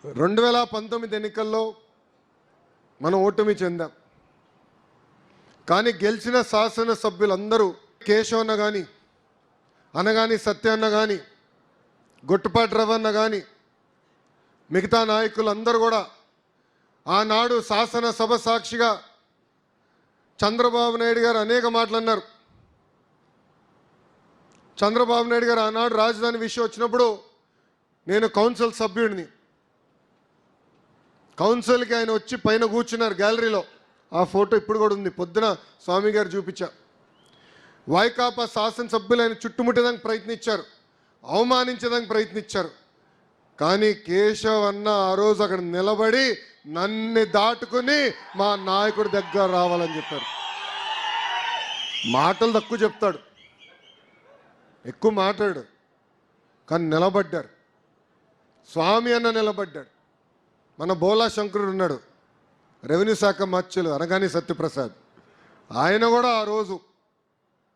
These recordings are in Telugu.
2019 ఎన్నికల్లో మనం ఓటమి చెందాం. కానీ గెలిచిన శాసనసభ్యులందరూ కేశవన్న కానీ, అనగాని సత్యన్న కానీ, గొట్టుపాటి రవన్న కానీ, మిగతా నాయకులందరూ కూడా ఆనాడు శాసనసభ సాక్షిగా చంద్రబాబు నాయుడు గారు అనేక మాటలు అన్నారు. చంద్రబాబు నాయుడు గారు ఆనాడు రాజధాని విషయం వచ్చినప్పుడు నేను కౌన్సిల్ సభ్యుడిని. కౌన్సిల్కి ఆయన వచ్చి పైన కూర్చున్నారు గ్యాలరీలో. ఆ ఫోటో ఇప్పుడు కూడా ఉంది. పొద్దున స్వామి గారు చూపించా. వైకాపా శాసనసభ్యులు ఆయన చుట్టుముట్టేదానికి ప్రయత్నించారు, అవమానించడానికి ప్రయత్నించారు. కానీ కేశవ్ అన్న ఆ రోజు అక్కడ నిలబడి నన్ను దాటుకుని మా నాయకుడి దగ్గర రావాలని చెప్పారు. మాటలు తక్కువ చెప్తాడు, ఎక్కువ మాట్లాడు, కానీ నిలబడ్డారు. స్వామి అన్న నిలబడ్డాడు. మన బోలా శంకరుడు ఉన్నాడు, రెవెన్యూ శాఖ మార్చులు అనగాని సత్యప్రసాద్, ఆయన కూడా ఆ రోజు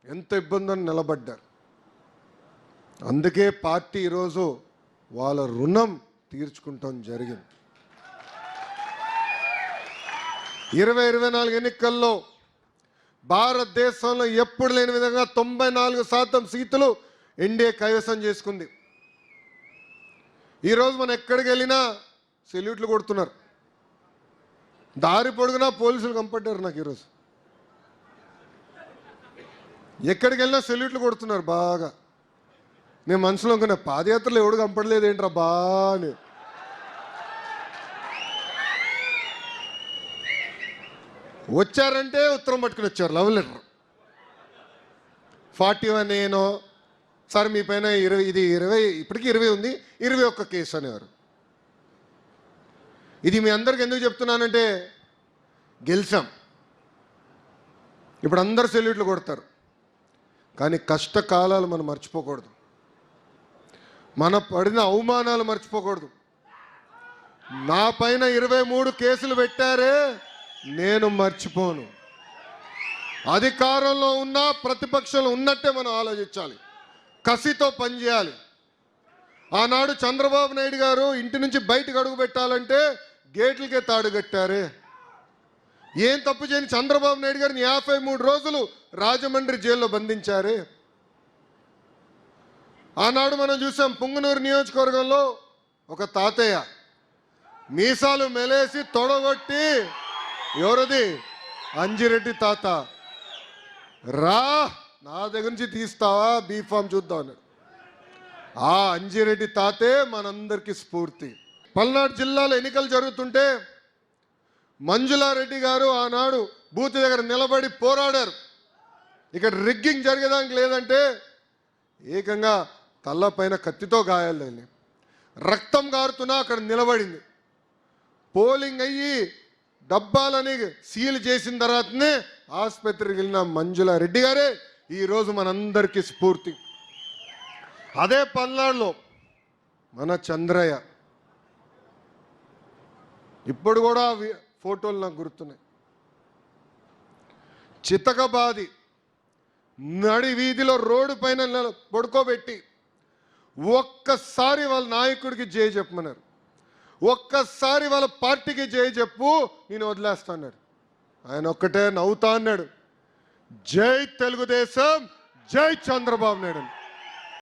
ఎంత ఇబ్బందని నిలబడ్డారు. అందుకే పార్టీ ఈరోజు వాళ్ళ రుణం తీర్చుకుంటాం జరిగింది. 2024 ఎన్నికల్లో భారతదేశంలో ఎప్పుడు లేని విధంగా 94% సీట్లు ఎన్డీఏ కైవసం చేసుకుంది. ఈరోజు మనం ఎక్కడికి వెళ్ళినా సెల్యూట్లు కొడుతున్నారు. దారి పొడుగునా పోలీసులు కంపడ్డారు నాకు ఈరోజు. ఎక్కడికి వెళ్ళినా సెల్యూట్లు కొడుతున్నారు బాగా. నేను మనసులో అనుకున్నా, పాదయాత్రలో ఎవడు కంపడలేదు ఏంట్రా బా అని. వచ్చారంటే ఉత్తరం పట్టుకుని వచ్చారు, లవ్ లెటర్ 41 ఏనో సార్ మీ పైన 20 ఇప్పటికీ 20 ఉంది, 21 కేసు అనేవారు. ఇది మీ అందరికి ఎందుకు చెప్తున్నానంటే, గెలిచాం, ఇప్పుడు అందరు సెల్యూట్లు కొడతారు. కానీ కష్టకాలాలు మనం మర్చిపోకూడదు, మన పడిన అవమానాలు మర్చిపోకూడదు. నా పైన 23 కేసులు పెట్టారే, నేను మర్చిపోను. అధికారంలో ఉన్నా ప్రతిపక్షంలో ఉన్నట్టే మనం ఆలోచించాలి, కసితో పనిచేయాలి. ఆనాడు చంద్రబాబు నాయుడు గారు ఇంటి నుంచి బయటకు అడుగు పెట్టాలంటే గేట్లకే తాడు కట్టారే. ఏం తప్పు చేయని చంద్రబాబు నాయుడు గారిని 53 రోజులు రాజమండ్రి జైల్లో బంధించారే. ఆనాడు మనం చూసాం, పుంగనూరు నియోజకవర్గంలో ఒక తాతయ్య మీసాలు మెలేసి తొడగొట్టి, ఎవరది, అంజిరెడ్డి తాత, రా నా దగ్గర నుంచి తీస్తావా బీఫామ్ చూద్దాం అన్నాడు. ఆ అంజిరెడ్డి తాతే మనందరికీ స్ఫూర్తి. పల్నాడు జిల్లాలో ఎన్నికలు జరుగుతుంటే మంజులారెడ్డి గారు ఆనాడు బూత్ దగ్గర నిలబడి పోరాడారు. ఇక్కడ రిగ్గింగ్ జరిగేదానికి లేదంటే ఏకంగా తల్లపైన కత్తితో గాయాలు, రక్తం గారుతున్నా అక్కడ నిలబడింది. పోలింగ్ అయ్యి డబ్బాలని సీల్ చేసిన తర్వాతనే ఆసుపత్రికి వెళ్ళిన మంజులారెడ్డి గారే ఈరోజు మనందరికీ స్ఫూర్తి. అదే పల్నాడులో మన చంద్రయ్య, ఇప్పుడు కూడా ఫోటోలు నాకు గుర్తున్నాయి. చితకబాది నడి వీధిలో రోడ్డు పైన పడుకోబెట్టి ఒక్కసారి వాళ్ళ నాయకుడికి జై చెప్పమన్నారు, ఒక్కసారి వాళ్ళ పార్టీకి జై చెప్పు, నేను వదిలేస్తా అన్నాడు. ఆయన ఒక్కటే నవ్వుతా అన్నాడు, జై తెలుగుదేశం, జై చంద్రబాబు నాయుడు.